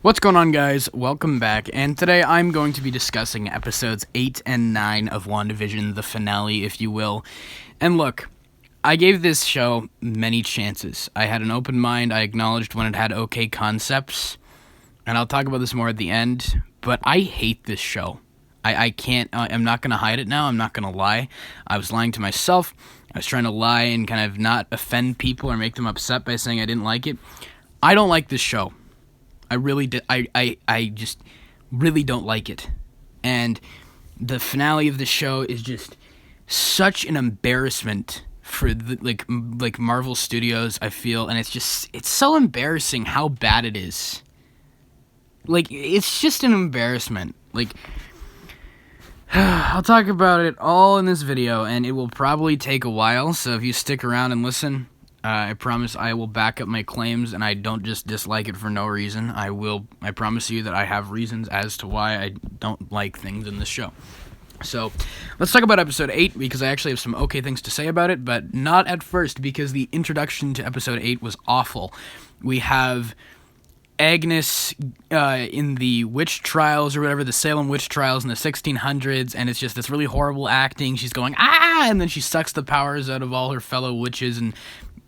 What's going on, guys? Welcome back, and today I'm going to be discussing episodes 8 and 9 of WandaVision, the finale, if you will. And look, I gave this show many chances. I had an open mind, I acknowledged when it had okay concepts, and I'll talk about this more at the end, but I hate this show. I'm not going to hide it now, I'm not going to lie. I was lying to myself, I was trying to lie and kind of not offend people or make them upset by saying I didn't like it. I don't like this show. I really did. I just really don't like it. And the finale of the show is just such an embarrassment for the, like Marvel Studios, I feel, and it's so embarrassing how bad it is. Like, it's just an embarrassment. Like, I'll talk about it all in this video, and it will probably take a while, so if you stick around and listen, I promise I will back up my claims, and I don't just dislike it for no reason. I promise you that I have reasons as to why I don't like things in this show. So, let's talk about episode 8, because I actually have some okay things to say about it, but not at first, because the introduction to episode 8 was awful. We have Agnes in the witch trials or whatever, the Salem witch trials in the 1600s, and it's just this really horrible acting. She's going, ah, and then she sucks the powers out of all her fellow witches and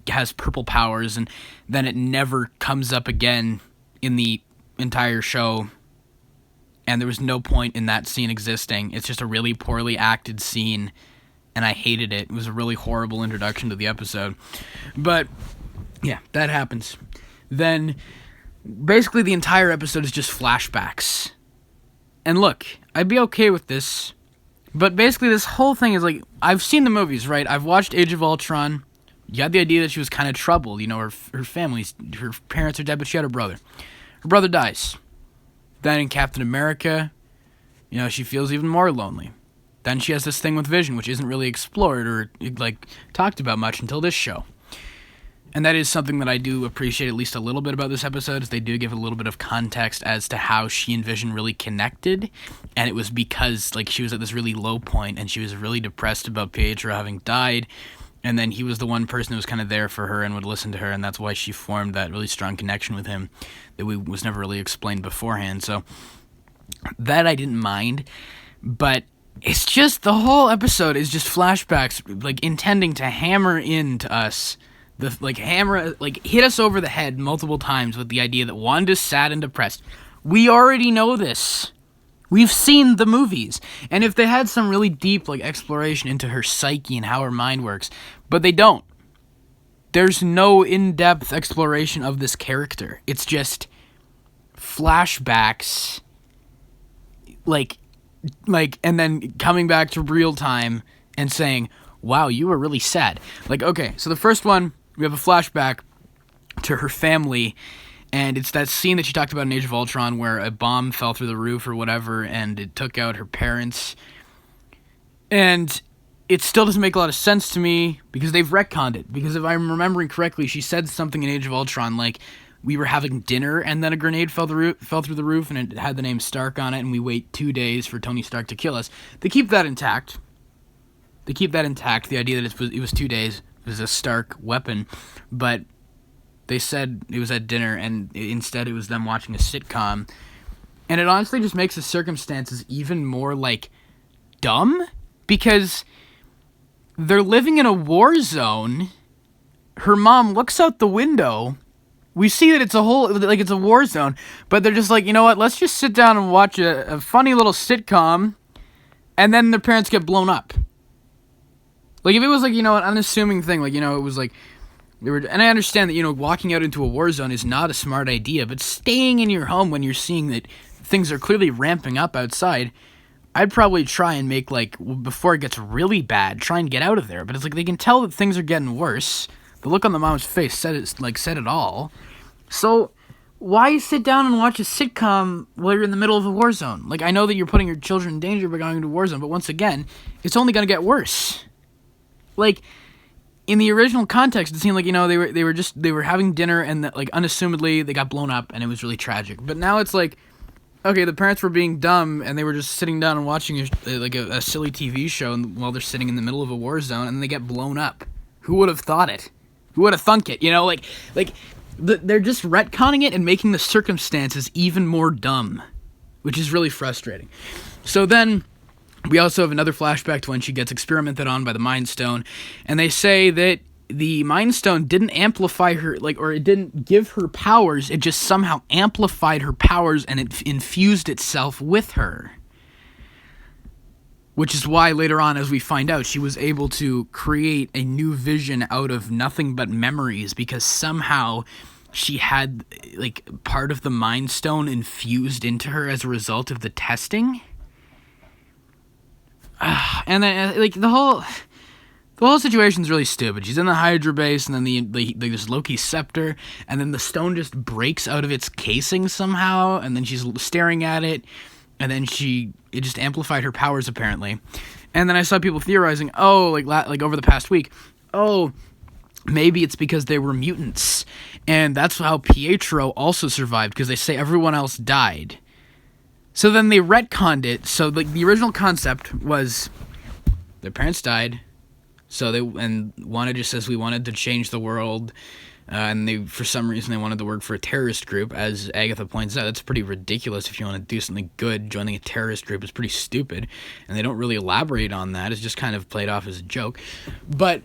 has purple powers, and then it never comes up again in the entire show, and there was no point in that scene existing. It's just a really poorly acted scene, and I hated it. It was a really horrible introduction to the episode. But yeah, that happens. Then basically the entire episode is just flashbacks. And look, I'd be okay with this, but basically this whole thing is like, I've seen the movies, right? I've watched Age of Ultron. You had the idea that she was kind of troubled. You know, her parents are dead, but she had her brother. Her brother dies. Then in Captain America, you know, she feels even more lonely. Then she has this thing with Vision, which isn't really explored or, like, talked about much until this show. And that is something that I do appreciate at least a little bit about this episode, is they do give a little bit of context as to how she and Vision really connected. And it was because, like, she was at this really low point, and she was really depressed about Pietro having died. And then he was the one person who was kind of there for her and would listen to her, and that's why she formed that really strong connection with him that was never really explained beforehand. So that I didn't mind, but it's just, the whole episode is just flashbacks, like, intending to hammer into us, hit us over the head multiple times with the idea that Wanda's sad and depressed. We already know this. We've seen the movies, and if they had some really deep, like, exploration into her psyche and how her mind works, but they don't. There's no in-depth exploration of this character. It's just flashbacks, and then coming back to real time and saying, wow, you were really sad. Like, okay, so the first one, we have a flashback to her family. And it's that scene that she talked about in Age of Ultron where a bomb fell through the roof or whatever, and it took out her parents. And it still doesn't make a lot of sense to me because they've retconned it. Because if I'm remembering correctly, she said something in Age of Ultron like, we were having dinner and then a grenade fell through the roof and it had the name Stark on it, and we wait 2 days for Tony Stark to kill us. They keep that intact. The idea that it was 2 days. It was a Stark weapon. But they said it was at dinner, and instead it was them watching a sitcom. And it honestly just makes the circumstances even more, like, dumb. Because they're living in a war zone. Her mom looks out the window. We see that it's a war zone. But they're just like, you know what, let's just sit down and watch a funny little sitcom. And then their parents get blown up. Like, if it was, like, you know, an unassuming thing, like, you know, it was like, and I understand that, you know, walking out into a war zone is not a smart idea, but staying in your home when you're seeing that things are clearly ramping up outside, I'd probably try and make, like, before it gets really bad, try and get out of there. But it's like they can tell that things are getting worse. The look on the mom's face said it all. So why sit down and watch a sitcom while you're in the middle of a war zone? Like, I know that you're putting your children in danger by going into a war zone, but once again, it's only going to get worse. Like, in the original context, it seemed like, you know, they were having dinner and, like, unassumedly they got blown up and it was really tragic. But now it's like, okay, the parents were being dumb and they were just sitting down and watching a silly TV show while they're sitting in the middle of a war zone, and they get blown up. Who would have thought it? Who would have thunk it? You know, like They're just retconning it and making the circumstances even more dumb, which is really frustrating. So then we also have another flashback to when she gets experimented on by the Mind Stone, and they say that the Mind Stone didn't amplify her, or it didn't give her powers, it just somehow amplified her powers and it infused itself with her. Which is why later on, as we find out, she was able to create a new vision out of nothing but memories, because somehow she had, part of the Mind Stone infused into her as a result of the testing. And then, the whole situation's really stupid. She's in the Hydra base, and then there's Loki's scepter, and then the stone just breaks out of its casing somehow, and then she's staring at it, and then it just amplified her powers, apparently. And then I saw people theorizing, over the past week, maybe it's because they were mutants, and that's how Pietro also survived, because they say everyone else died. So then they retconned it. So the original concept was their parents died. And Wanda just says we wanted to change the world, and for some reason they wanted to work for a terrorist group. As Agatha points out, that's pretty ridiculous. If you want to do something good, joining a terrorist group is pretty stupid, and they don't really elaborate on that. It's just kind of played off as a joke. But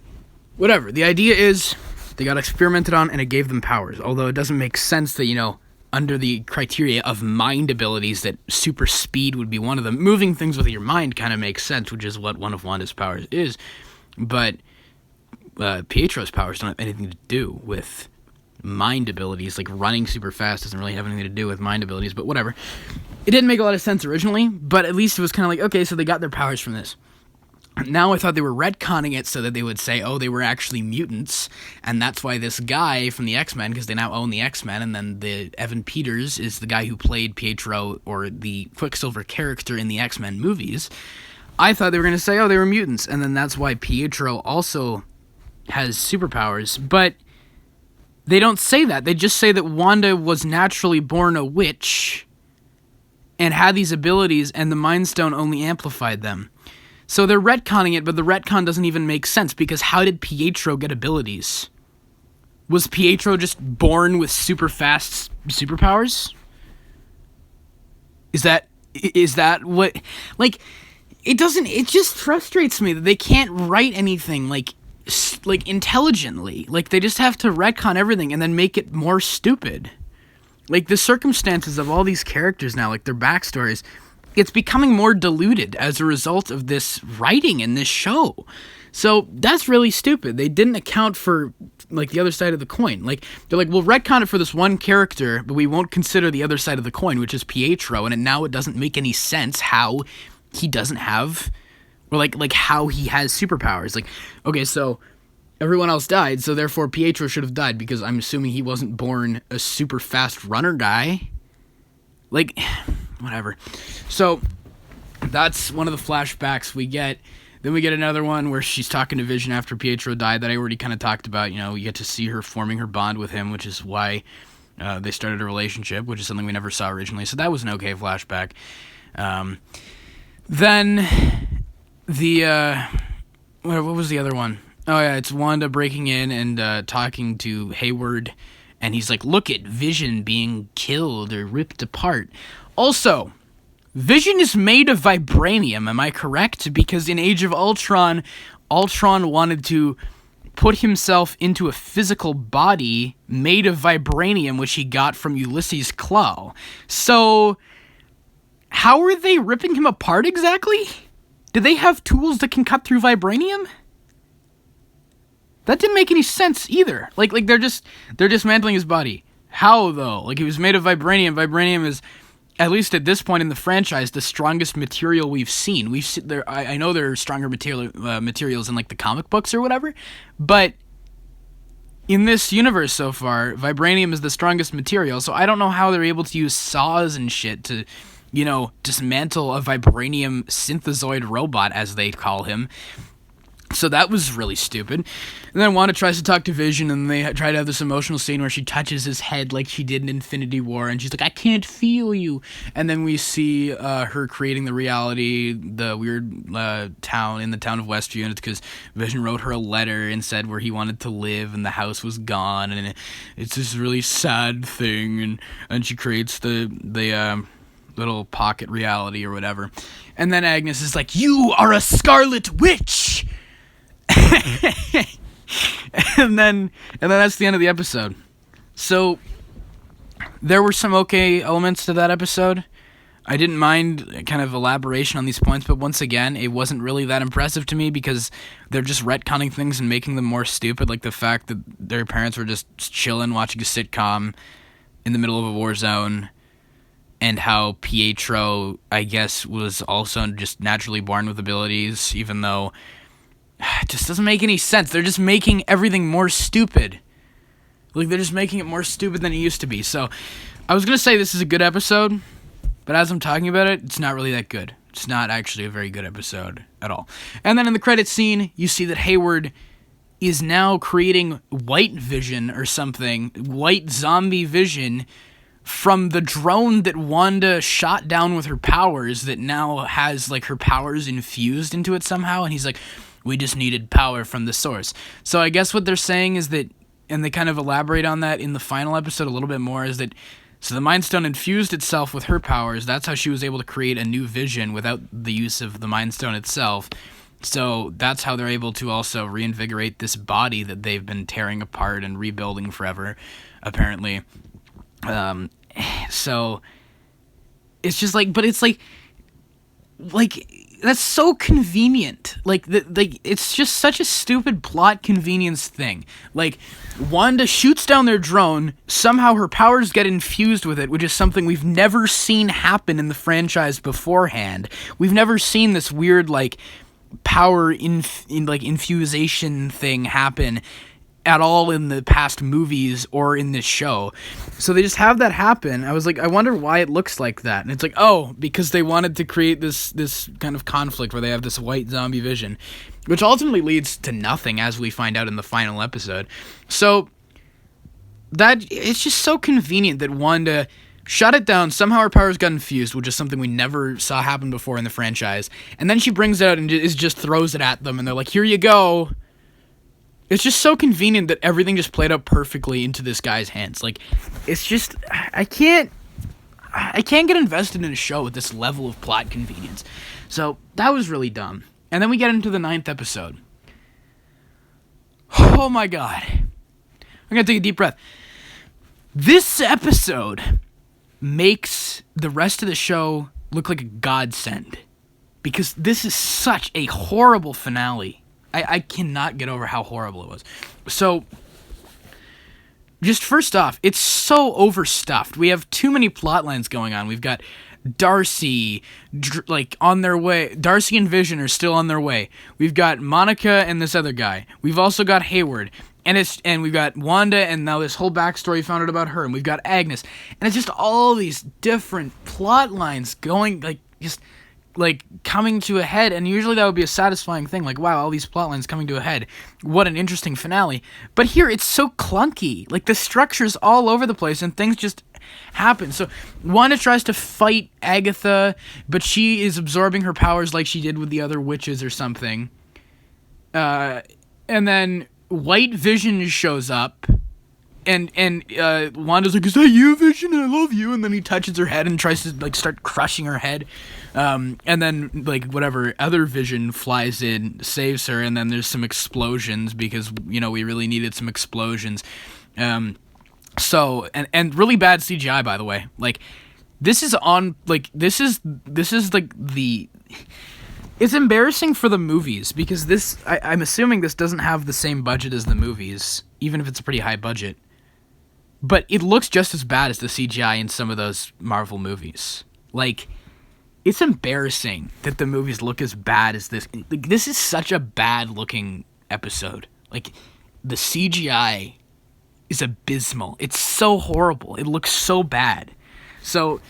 whatever. The idea is they got experimented on, and it gave them powers. Although it doesn't make sense that, under the criteria of mind abilities, that super speed would be one of them. Moving things with your mind kind of makes sense, which is what one of Wanda's powers is. But Pietro's powers don't have anything to do with mind abilities. Running super fast doesn't really have anything to do with mind abilities, but whatever. It didn't make a lot of sense originally, but at least it was kind of okay, so they got their powers from this. Now I thought they were retconning it so that they would say, they were actually mutants, and that's why this guy from the X-Men, because they now own the X-Men, and then the Evan Peters is the guy who played Pietro, or the Quicksilver character in the X-Men movies. I thought they were going to say, they were mutants, and then that's why Pietro also has superpowers, but they don't say that. They just say that Wanda was naturally born a witch and had these abilities, and the Mind Stone only amplified them. So they're retconning it, but the retcon doesn't even make sense, because how did Pietro get abilities? Was Pietro just born with super fast superpowers? Is that what, it just frustrates me that they can't write anything intelligently. They just have to retcon everything and then make it more stupid. The circumstances of all these characters now, their backstories, it's becoming more diluted as a result of this writing in this show. So that's really stupid. They didn't account for the other side of the coin. They're we'll retcon it for this one character, but we won't consider the other side of the coin, which is Pietro, and now it doesn't make any sense how he doesn't have, or how he has superpowers. Okay, so everyone else died, so therefore Pietro should have died, because I'm assuming he wasn't born a super fast runner guy. Whatever. So that's one of the flashbacks we get. Then we get another one where she's talking to Vision after Pietro died, that I already kind of talked about. We get to see her forming her bond with him, which is why they started a relationship, which is something we never saw originally. So that was an okay flashback. Then what was the other one? Oh yeah, it's Wanda breaking in and talking to Hayward, and he's look at Vision being killed or ripped apart. Also, Vision is made of vibranium, am I correct? Because in Age of Ultron, Ultron wanted to put himself into a physical body made of vibranium, which he got from Ulysses Klaue. So, how are they ripping him apart exactly? Do they have tools that can cut through vibranium? That didn't make any sense either. They're dismantling his body. How though? He was made of vibranium. Vibranium is, at least at this point in the franchise, the strongest material we've seen. I know there are stronger materials in the comic books or whatever, but in this universe so far, vibranium is the strongest material. So I don't know how they're able to use saws and shit to, dismantle a vibranium synthezoid robot, as they call him. So that was really stupid. And then Wanda tries to talk to Vision, and they try to have this emotional scene where she touches his head like she did in Infinity War, and she's like, I can't feel you. And then we see her creating the reality, the weird town in the town of Westview, and it's because Vision wrote her a letter and said where he wanted to live, and the house was gone, and it's this really sad thing, and she creates the little pocket reality or whatever. And then Agnes is like, you are a Scarlet Witch! and then that's the end of the episode. So there were some okay elements to that episode. I didn't mind kind of elaboration on these points, but once again, it wasn't really that impressive to me because they're just retconning things and making them more stupid, like the fact that their parents were just chilling watching a sitcom in the middle of a war zone, and how Pietro, I guess, was also just naturally born with abilities, even though it just doesn't make any sense. They're just making everything more stupid. Like, they're just making it more stupid than it used to be. So, I was going to say this is a good episode, but as I'm talking about it, it's not really that good. It's not actually a very good episode at all. And then in the credits scene, you see that Hayward is now creating white vision or something, white zombie vision, from the drone that Wanda shot down with her powers that now has, like, her powers infused into it somehow. And he's like, we just needed power from the source. So I guess what they're saying is that, and they kind of elaborate on that in the final episode a little bit more, is that, so the Mind Stone infused itself with her powers. That's how she was able to create a new vision without the use of the Mind Stone itself. So that's how they're able to also reinvigorate this body that they've been tearing apart and rebuilding forever, apparently. So it's just like, but it's like that's so convenient. Like it's just such a stupid plot convenience thing. Like, Wanda shoots down their drone, somehow her powers get infused with it, which is something we've never seen happen in the franchise beforehand. We've never seen this weird, like, power infusation thing happen at all in the past movies or in this show. So they just have that happen. I was like, I wonder why it looks like that. And it's like, oh, because they wanted to create this kind of conflict where they have this white zombie vision, which ultimately leads to nothing, as we find out in the final episode. So that it's just so convenient that Wanda shut it down, somehow her powers got infused, which is something we never saw happen before in the franchise, and then she brings it out and just throws it at them, and they're like, here you go. It's just so convenient that everything just played out perfectly into this guy's hands. Like, it's just, I can't get invested in a show with this level of plot convenience. So that was really dumb. And then we get into the 9th episode. Oh my god. I'm gonna take a deep breath. This episode makes the rest of the show look like a godsend, because this is such a horrible finale. I cannot get over how horrible it was. So, just first off, it's so overstuffed. We have too many plot lines going on. We've got Darcy, on their way. Darcy and Vision are still on their way. We've got Monica and this other guy. We've also got Hayward. And we've got Wanda, and now this whole backstory found out about her. And we've got Agnes. And it's just all these different plot lines going, coming to a head, and usually that would be a satisfying thing, like, wow, all these plot lines coming to a head, what an interesting finale. But here, it's so clunky, like, the structure's all over the place, and things just happen. So, Wanda tries to fight Agatha, but she is absorbing her powers like she did with the other witches or something, and then White Vision shows up, and Wanda's like, is that you, Vision? I love you. And then he touches her head and tries to, like, start crushing her head. And then, like, whatever, other Vision flies in, saves her, and then there's some explosions because, we really needed some explosions. So, and really bad CGI, by the way. Like, this is, it's embarrassing for the movies, because I'm assuming this doesn't have the same budget as the movies, even if it's a pretty high budget. But it looks just as bad as the CGI in some of those Marvel movies. Like, it's embarrassing that the movies look as bad as this. Like, this is such a bad-looking episode. Like, the CGI is abysmal. It's so horrible. It looks so bad. So,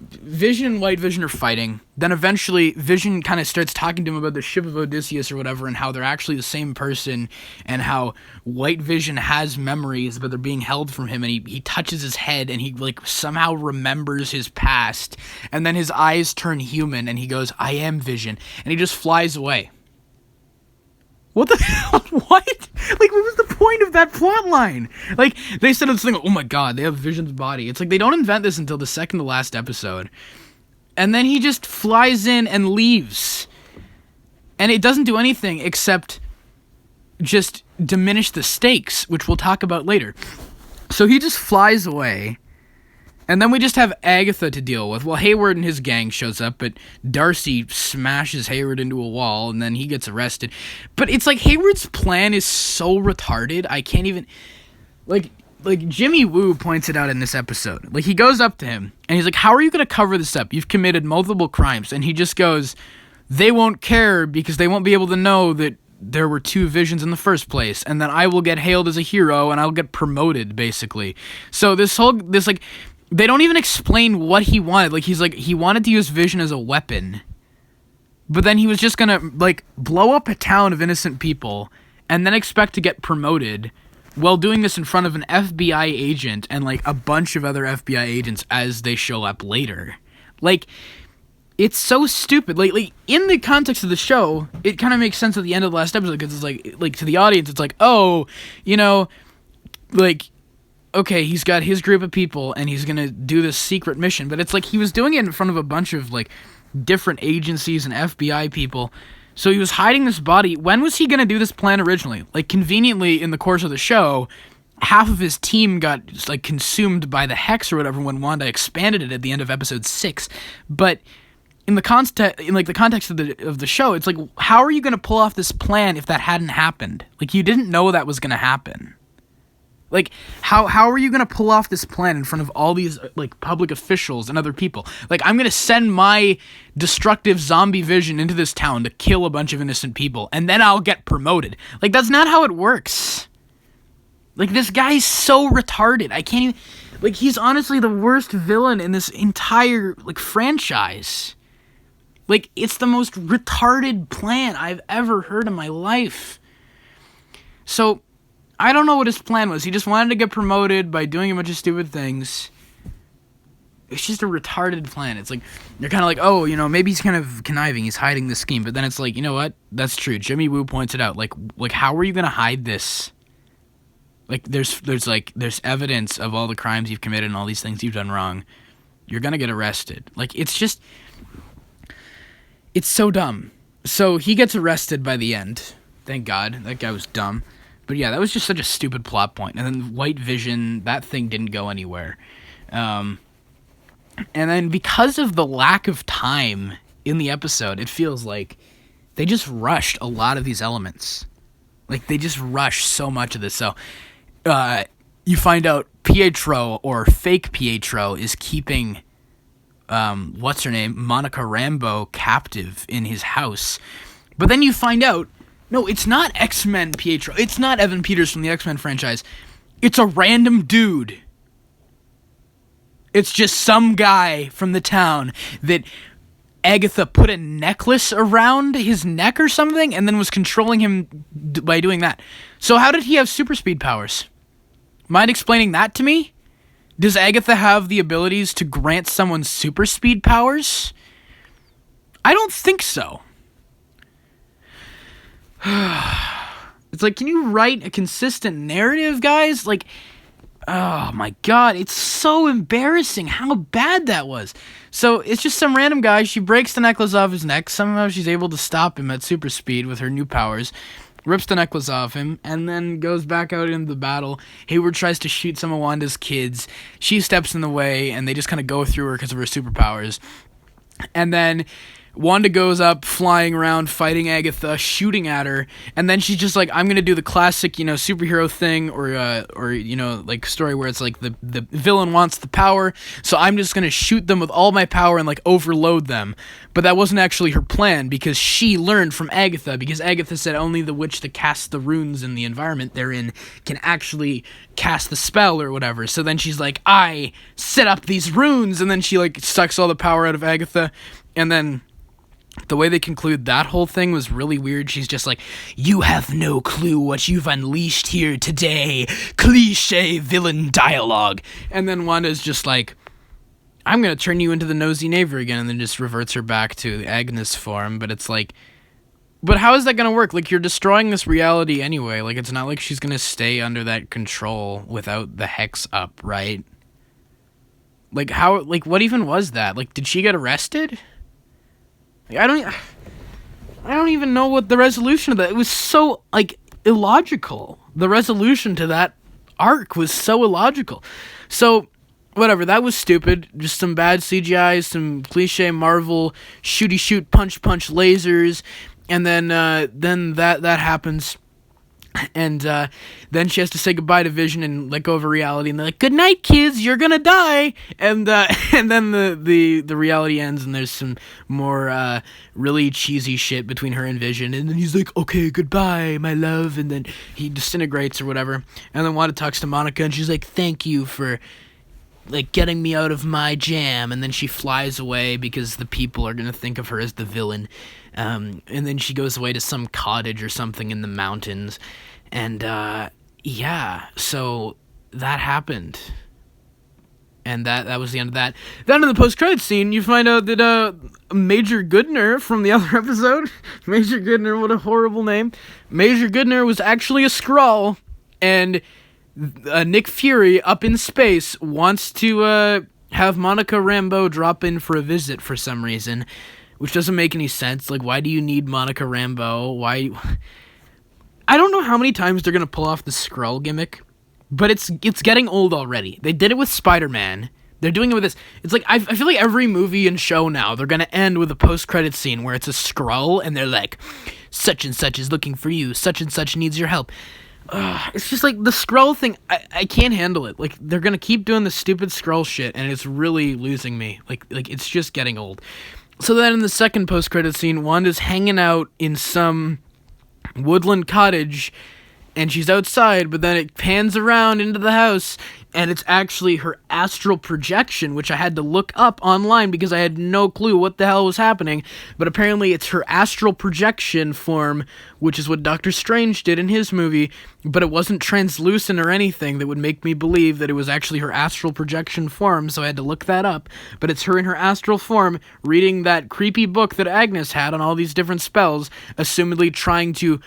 Vision and White Vision are fighting. Then eventually Vision kind of starts talking to him about the ship of Odysseus or whatever, and how they're actually the same person, and how White Vision has memories, but they're being held from him, and he touches his head, and he like somehow remembers his past, and then his eyes turn human, and he goes, "I am Vision," and he just flies away. What the hell? What? Like, what was the point of that plot line? Like, they said this thing, oh my god, they have Vision's body. It's like, they don't invent this until the second to last episode. And then he just flies in and leaves. And it doesn't do anything except just diminish the stakes, which we'll talk about later. So he just flies away. And then we just have Agatha to deal with. Well, Hayward and his gang shows up, but Darcy smashes Hayward into a wall, and then he gets arrested. But it's like Hayward's plan is so retarded, I can't even... Like Jimmy Woo points it out in this episode. Like, he goes up to him, and he's like, how are you going to cover this up? You've committed multiple crimes. And he just goes, they won't care because they won't be able to know that there were two Visions in the first place, and then I will get hailed as a hero, and I'll get promoted, basically. So this they don't even explain what he wanted. Like, he wanted to use Vision as a weapon, but then he was just gonna, like, blow up a town of innocent people and then expect to get promoted while doing this in front of an FBI agent and, like, a bunch of other FBI agents as they show up later. Like, it's so stupid. Like in the context of the show, it kind of makes sense at the end of the last episode, because it's like, to the audience, it's like, oh, you know, like, okay, he's got his group of people, and he's gonna do this secret mission, but it's like he was doing it in front of a bunch of, like, different agencies and FBI people, so he was hiding this body. When was he gonna do this plan originally? Like, conveniently, in the course of the show, half of his team got, like, consumed by the Hex or whatever when Wanda expanded it at the end of episode 6, but in the context of the show, it's like, how are you gonna pull off this plan if that hadn't happened? Like, you didn't know that was gonna happen. Like, how are you going to pull off this plan in front of all these, like, public officials and other people? Like, I'm going to send my destructive zombie Vision into this town to kill a bunch of innocent people, and then I'll get promoted. Like, that's not how it works. Like, this guy's so retarded. I can't even... Like, he's honestly the worst villain in this entire, like, franchise. Like, it's the most retarded plan I've ever heard in my life. So... I don't know what his plan was. He just wanted to get promoted by doing a bunch of stupid things. It's just a retarded plan. It's like, you're kind of like, oh, you know, maybe he's kind of conniving. He's hiding the scheme. But then it's like, you know what? That's true. Jimmy Woo points it out. Like how are you going to hide this? Like, there's evidence of all the crimes you've committed and all these things you've done wrong. You're going to get arrested. Like, it's so dumb. So he gets arrested by the end. Thank God. That guy was dumb. But yeah, that was just such a stupid plot point. And then White Vision, that thing didn't go anywhere. And then because of the lack of time in the episode, it feels like they just rushed a lot of these elements. Like, they just rushed so much of this. So you find out Pietro, or fake Pietro, is keeping, what's her name, Monica Rambeau, captive in his house. But then you find out, no, it's not X-Men Pietro. It's not Evan Peters from the X-Men franchise. It's a random dude. It's just some guy from the town that Agatha put a necklace around his neck or something and then was controlling him by doing that. So how did he have super speed powers? Mind explaining that to me? Does Agatha have the abilities to grant someone super speed powers? I don't think so. It's like, can you write a consistent narrative, guys? Like, oh my god, it's so embarrassing how bad that was. So, it's just some random guy, she breaks the necklace off his neck, somehow she's able to stop him at super speed with her new powers, rips the necklace off him, and then goes back out into the battle. Hayward tries to shoot some of Wanda's kids, she steps in the way, and they just kind of go through her because of her superpowers. And then Wanda goes up, flying around, fighting Agatha, shooting at her, and then she's just like, I'm gonna do the classic, superhero thing, or like story where it's like the villain wants the power, so I'm just gonna shoot them with all my power and like overload them. But that wasn't actually her plan, because she learned from Agatha, because Agatha said only the witch that casts the runes in the environment they're in can actually cast the spell or whatever. So then she's like, I set up these runes, and then she like sucks all the power out of Agatha, and then the way they conclude that whole thing was really weird. She's just like, you have no clue what you've unleashed here today. Cliche villain dialogue. And then Wanda's just like, I'm going to turn you into the nosy neighbor again, and then just reverts her back to Agnes form. But it's like, but how is that going to work? Like, you're destroying this reality anyway. Like, it's not like she's going to stay under that control without the hex up, right? Like, how, like, what even was that? Like, did she get arrested? I don't even know what the resolution of that. It was so, like, illogical. The resolution to that arc was so illogical. So, whatever, that was stupid. Just some bad CGI, some cliche Marvel shooty-shoot, punch-punch lasers, and then that happens. And then she has to say goodbye to Vision and let go of her reality, and they're like, "Good night, kids. You're gonna die." And then the reality ends, and there's some more really cheesy shit between her and Vision. And then he's like, "Okay, goodbye, my love." And then he disintegrates or whatever. And then Wanda talks to Monica, and she's like, "Thank you for like getting me out of my jam." And then she flies away because the people are gonna think of her as the villain. And then she goes away to some cottage or something in the mountains. And yeah, so that happened. And that was the end of that. Then in the post-credits scene, you find out that Major Goodner from the other episode, Major Goodner, what a horrible name. Major Goodner was actually a Skrull, and Nick Fury up in space wants to have Monica Rambeau drop in for a visit for some reason, which doesn't make any sense. Like, why do you need Monica Rambeau? Why? I don't know how many times they're gonna pull off the Skrull gimmick, but it's getting old already. They did it with Spider-Man. They're doing it with this. It's like, I feel like every movie and show now, they're gonna end with a post-credit scene where it's a Skrull, and they're like, such and such is looking for you, such and such needs your help. It's just like the Skrull thing, I can't handle it. Like, they're gonna keep doing the stupid Skrull shit, and it's really losing me. Like it's just getting old. So then in the second post-credit scene, Wanda's hanging out in some woodland cottage, and she's outside, but then it pans around into the house, and it's actually her astral projection, which I had to look up online because I had no clue what the hell was happening. But apparently it's her astral projection form, which is what Doctor Strange did in his movie, but it wasn't translucent or anything that would make me believe that it was actually her astral projection form, so I had to look that up. But it's her in her astral form reading that creepy book that Agnes had on all these different spells, assumedly trying to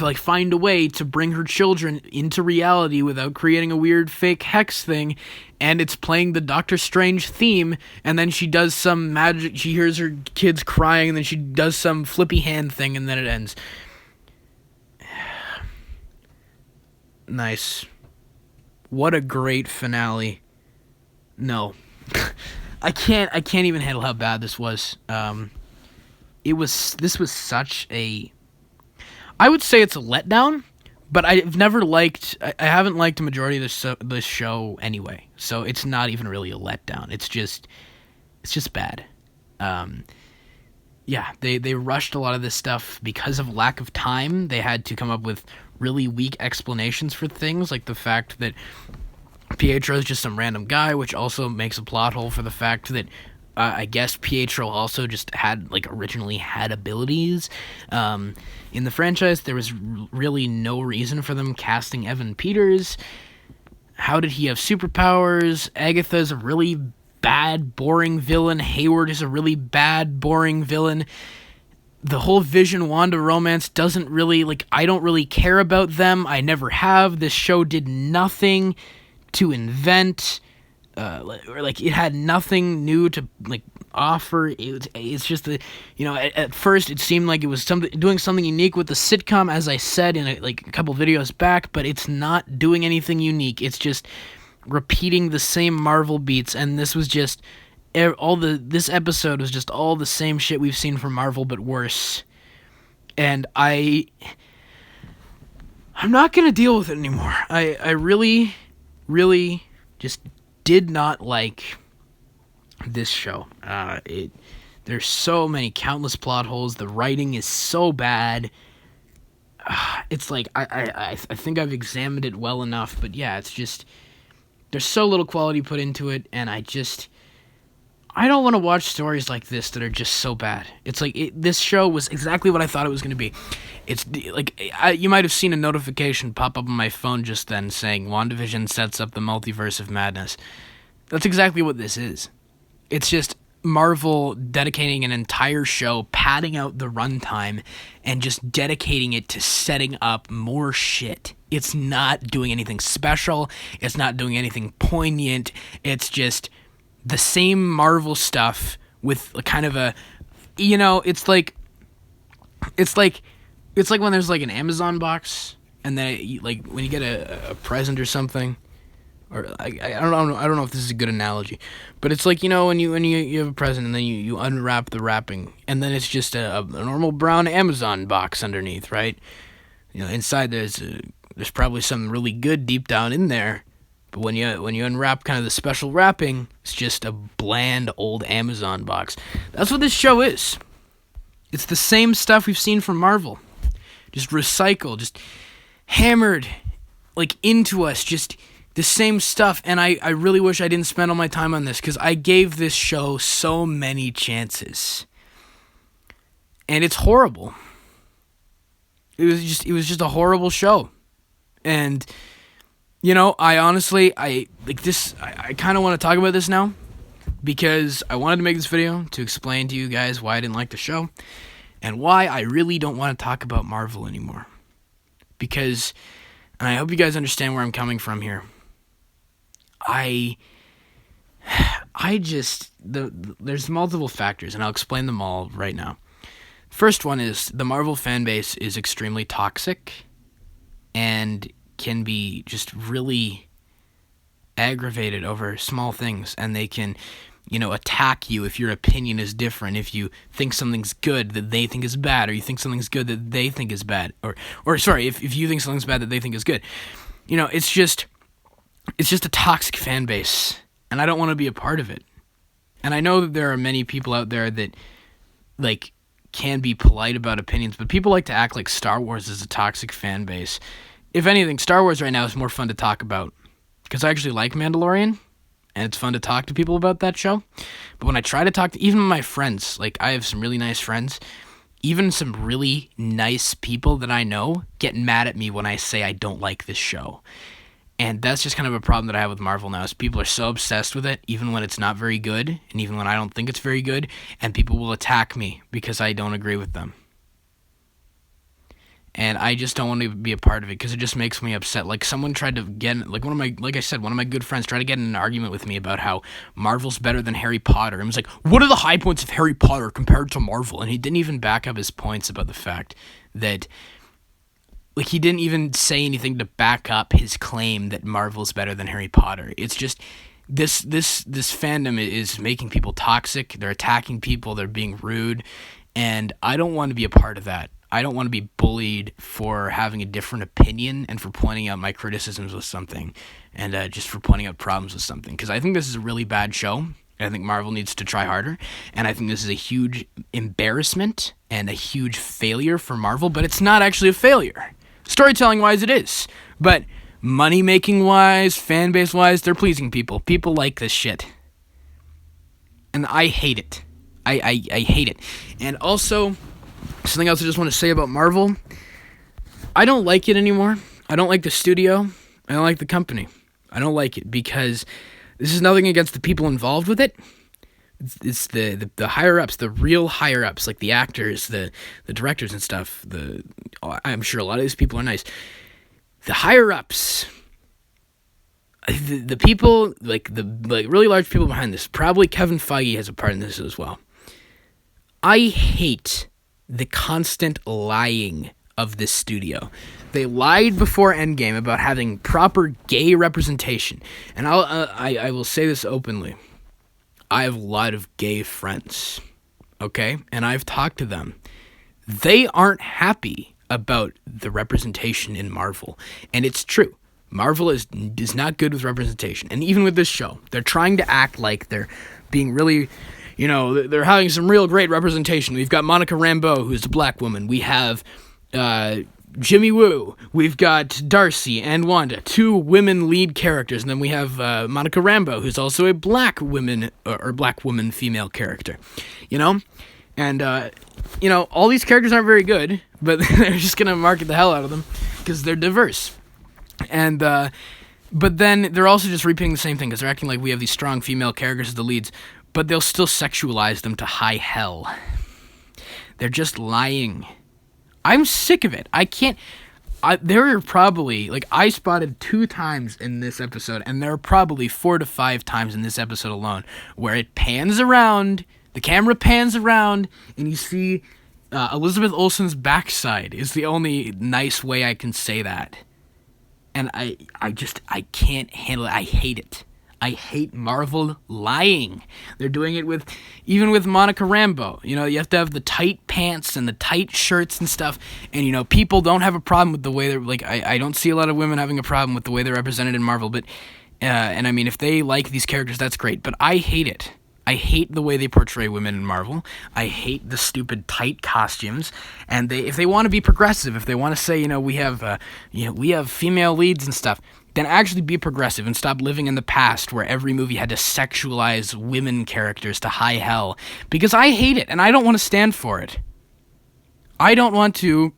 like find a way to bring her children into reality without creating a weird fake hex thing. And it's playing the Doctor Strange theme, and then she does some magic, she hears her kids crying, and then she does some flippy hand thing, and then it ends. Nice. What a great finale. No. I can't even handle how bad this was. This was such a, I would say it's a letdown, but I haven't liked a majority of this show anyway, so it's not even really a letdown. It's just bad. Yeah, they rushed a lot of this stuff because of lack of time. They had to come up with really weak explanations for things, like the fact that Pietro is just some random guy, which also makes a plot hole for the fact that I guess Pietro also just originally had abilities. In the franchise, there was really no reason for them casting Evan Peters. How did he have superpowers? Agatha's a really bad, boring villain. Hayward is a really bad, boring villain. The whole Vision Wanda romance doesn't really, I don't really care about them. I never have. This show did nothing to invent. It had nothing new to offer. It's just at first it seemed like it was doing something unique with the sitcom, as I said in a couple videos back, but it's not doing anything unique. It's just repeating the same Marvel beats, and this was just this episode was just all the same shit we've seen from Marvel, but worse. And I'm not gonna deal with it anymore. I really, really just did not like this show. There's so many countless plot holes. The writing is so bad. It's like I think I've examined it well enough, but yeah, it's just there's so little quality put into it, and I don't want to watch stories like this that are just so bad. It's like this show was exactly what I thought it was going to be. It's like you might have seen a notification pop up on my phone just then saying WandaVision sets up the multiverse of madness. That's exactly what this is. It's just Marvel dedicating an entire show, padding out the runtime, and just dedicating it to setting up more shit. It's not doing anything special. It's not doing anything poignant. It's just the same Marvel stuff with kind of a, it's like when there's like an Amazon box, and then like when you get a present or something, or I don't know if this is a good analogy, but it's like when you have a present and then you unwrap the wrapping, and then it's just a normal brown Amazon box underneath, right? Inside there's probably something really good deep down in there. But when you unwrap kind of the special wrapping, it's just a bland old Amazon box. That's what this show is. It's the same stuff we've seen from Marvel. Just recycled, just hammered like into us, just the same stuff. And I really wish I didn't spend all my time on this, because I gave this show so many chances. And it's horrible. It was just a horrible show. And I honestly, I kind of want to talk about this now, because I wanted to make this video to explain to you guys why I didn't like the show, and why I really don't want to talk about Marvel anymore. Because, and I hope you guys understand where I'm coming from here, there's multiple factors, and I'll explain them all right now. First one is the Marvel fan base is extremely toxic, and can be just really aggravated over small things, and they can, attack you if your opinion is different. If you think something's good that they think is bad, or you think something's good that they think is bad, or sorry, if you think something's bad that they think is good, it's just a toxic fan base, and I don't want to be a part of it. And I know that there are many people out there that can be polite about opinions, but people like to act like Star Wars is a toxic fan base. If anything, Star Wars right now is more fun to talk about, because I actually like Mandalorian, and it's fun to talk to people about that show. But when I try to talk to even my friends, I have some really nice friends, even some really nice people that I know get mad at me when I say I don't like this show. And that's just kind of a problem that I have with Marvel now, is people are so obsessed with it, even when it's not very good, and even when I don't think it's very good, and people will attack me because I don't agree with them. And I just don't want to be a part of it, because it just makes me upset. Someone tried to get, one of my good friends tried to get in an argument with me about how Marvel's better than Harry Potter. And was like, what are the high points of Harry Potter compared to Marvel? And he didn't even back up his points about the fact that, he didn't even say anything to back up his claim that Marvel's better than Harry Potter. It's just, this fandom is making people toxic. They're attacking people. They're being rude. And I don't want to be a part of that. I don't want to be bullied for having a different opinion, and for pointing out my criticisms with something, and just for pointing out problems with something. Because I think this is a really bad show, and I think Marvel needs to try harder, and I think this is a huge embarrassment and a huge failure for Marvel, but it's not actually a failure. Storytelling-wise, it is. But money-making-wise, fan-base-wise, they're pleasing people. People like this shit. And I hate it. I hate it. And also, something else I just want to say about Marvel, I don't like it anymore. I don't like the studio. I don't like the company. I don't like it, because this is nothing against the people involved with it. It's the higher-ups, the real higher-ups, like the actors, the directors and stuff. I'm sure a lot of these people are nice. The higher-ups, the people, the really large people behind this, probably Kevin Feige has a part in this as well. I hate the constant lying of this studio. They lied before Endgame about having proper gay representation. And I will say this openly. I have a lot of gay friends, okay? And I've talked to them. They aren't happy about the representation in Marvel. And it's true. Marvel is not good with representation. And even with this show, they're trying to act like they're being really, they're having some real great representation. We've got Monica Rambeau, who's a black woman. We have Jimmy Woo. We've got Darcy and Wanda, 2 women lead characters. And then we have Monica Rambeau, who's also a black woman or black woman female character. And, all these characters aren't very good, but they're just going to market the hell out of them because they're diverse. And, but then they're also just repeating the same thing because they're acting like we have these strong female characters as the leads, but they'll still sexualize them to high hell. They're just lying. I'm sick of it. There are probably, I spotted 2 times in this episode, and there are probably 4 to 5 times in this episode alone where it pans around, the camera pans around, and you see Elizabeth Olsen's backside is the only nice way I can say that. And I can't handle it. I hate it. I hate Marvel lying. They're doing it even with Monica Rambeau. You have to have the tight pants and the tight shirts and stuff. And, people don't have a problem with the way they're, I don't see a lot of women having a problem with the way they're represented in Marvel. But, and I mean, if they like these characters, that's great. But I hate it. I hate the way they portray women in Marvel. I hate the stupid tight costumes. And if they want to be progressive, if they want to say, we have female leads and stuff, then actually be progressive and stop living in the past where every movie had to sexualize women characters to high hell. Because I hate it, and I don't want to stand for it. I don't want to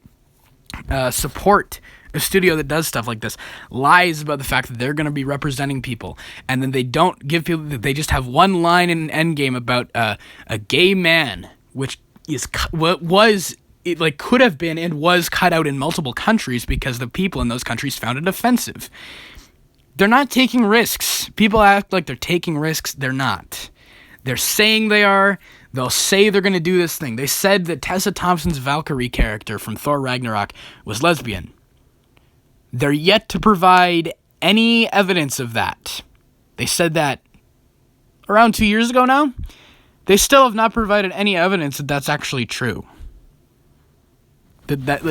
support a studio that does stuff like this, lies about the fact that they're going to be representing people, and then they don't give people, they just have one line in Endgame about a gay man, which could have been and was cut out in multiple countries because the people in those countries found it offensive. They're not taking risks. People act like they're taking risks. They're not. They're saying they are. They'll say they're going to do this thing. They said that Tessa Thompson's Valkyrie character from Thor Ragnarok was lesbian. They're yet to provide any evidence of that. They said that around 2 years ago now. They still have not provided any evidence that that's actually true. That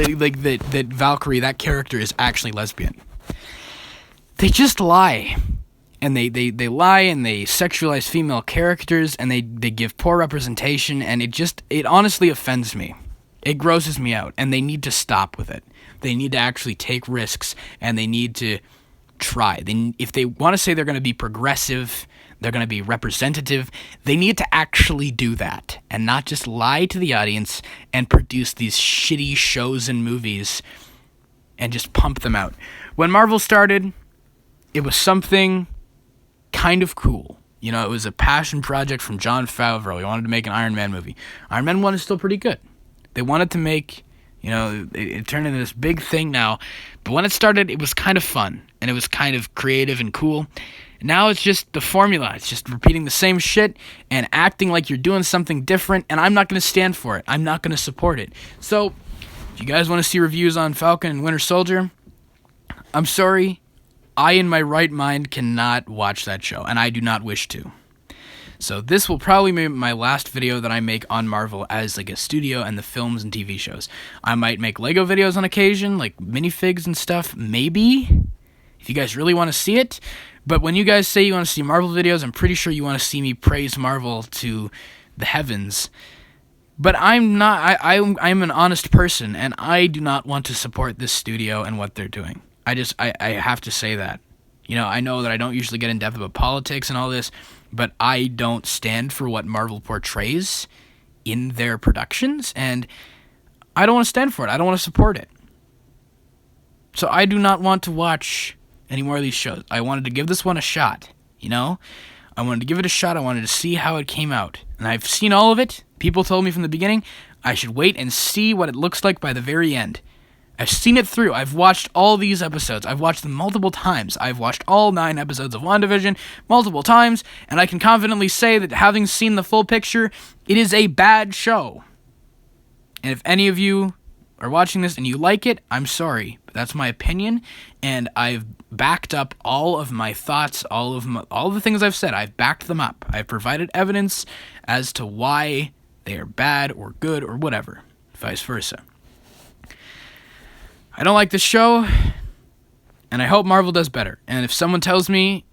Valkyrie, that character, is actually lesbian. They just lie. And they lie and they sexualize female characters and they give poor representation, and it honestly offends me. It grosses me out, and they need to stop with it. They need to actually take risks, and they need to try. If they want to say they're going to be progressive, they're going to be representative, they need to actually do that, and not just lie to the audience and produce these shitty shows and movies and just pump them out. When Marvel started, it was something kind of cool. It was a passion project from Jon Favreau. He wanted to make an Iron Man movie. Iron Man 1 is still pretty good. They wanted to make, it turned into this big thing now. But when it started, it was kind of fun. And it was kind of creative and cool. Now it's just the formula. It's just repeating the same shit and acting like you're doing something different. And I'm not going to stand for it. I'm not going to support it. So, if you guys want to see reviews on Falcon and Winter Soldier, I'm sorry. I, in my right mind, cannot watch that show. And I do not wish to. So this will probably be my last video that I make on Marvel as a studio and the films and TV shows. I might make Lego videos on occasion, like minifigs and stuff, maybe, if you guys really want to see it. But when you guys say you want to see Marvel videos, I'm pretty sure you want to see me praise Marvel to the heavens. But I'm not, I'm an honest person, and I do not want to support this studio and what they're doing. I have to say that. I know that I don't usually get in depth about politics and all this, but I don't stand for what Marvel portrays in their productions, and I don't want to stand for it. I don't want to support it. So I do not want to watch any more of these shows. I wanted to give this one a shot, I wanted to give it a shot. I wanted to see how it came out, and I've seen all of it. People told me from the beginning I should wait and see what it looks like by the very end. I've seen it through. I've watched all these episodes. I've watched them multiple times. I've watched all 9 episodes of WandaVision multiple times, and I can confidently say that having seen the full picture, it is a bad show. And if any of you are watching this and you like it, I'm sorry, but that's my opinion, and I've backed up all of my thoughts, all the things I've said. I've backed them up. I've provided evidence as to why they are bad or good or whatever, vice versa. I don't like this show, and I hope Marvel does better. And if someone tells me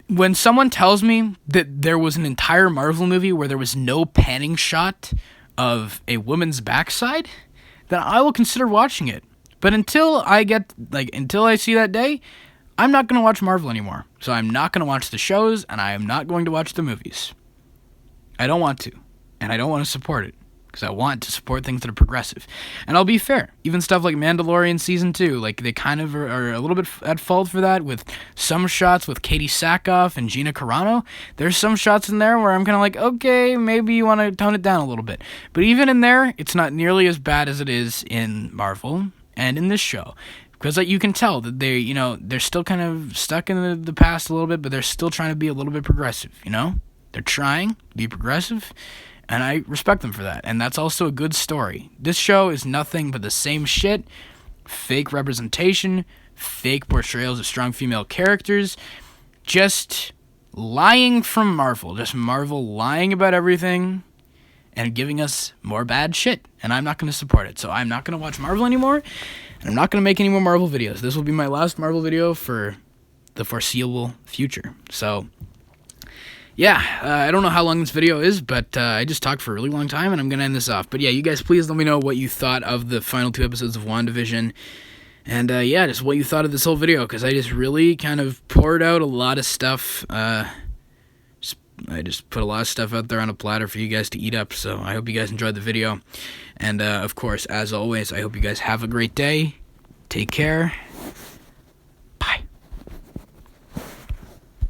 when someone tells me that there was an entire Marvel movie where there was no panning shot of a woman's backside, then I will consider watching it. But until I see that day, I'm not going to watch Marvel anymore. So I'm not going to watch the shows, and I am not going to watch the movies. I don't want to, and I don't want to support it, because I want to support things that are progressive. And I'll be fair, even stuff like Mandalorian Season 2, like, they kind of are a little bit at fault for that, with some shots with Katie Sackhoff and Gina Carano. There's some shots in there where I'm kind of like, okay, maybe you want to tone it down a little bit. But even in there, it's not nearly as bad as it is in Marvel and in this show. Because you can tell that they're still kind of stuck in the past a little bit, but they're still trying to be a little bit progressive, They're trying to be progressive, and I respect them for that. And that's also a good story. This show is nothing but the same shit. Fake representation, fake portrayals of strong female characters, just lying from Marvel. Just Marvel lying about everything and giving us more bad shit. And I'm not going to support it. So I'm not going to watch Marvel anymore, and I'm not going to make any more Marvel videos. This will be my last Marvel video for the foreseeable future. So yeah, I don't know how long this video is, but I just talked for a really long time, and I'm going to end this off. But yeah, you guys please let me know what you thought of the final 2 episodes of WandaVision. And yeah, just what you thought of this whole video, because I just really kind of poured out a lot of stuff. I just put a lot of stuff out there on a platter for you guys to eat up, so I hope you guys enjoyed the video. And of course, as always, I hope you guys have a great day. Take care.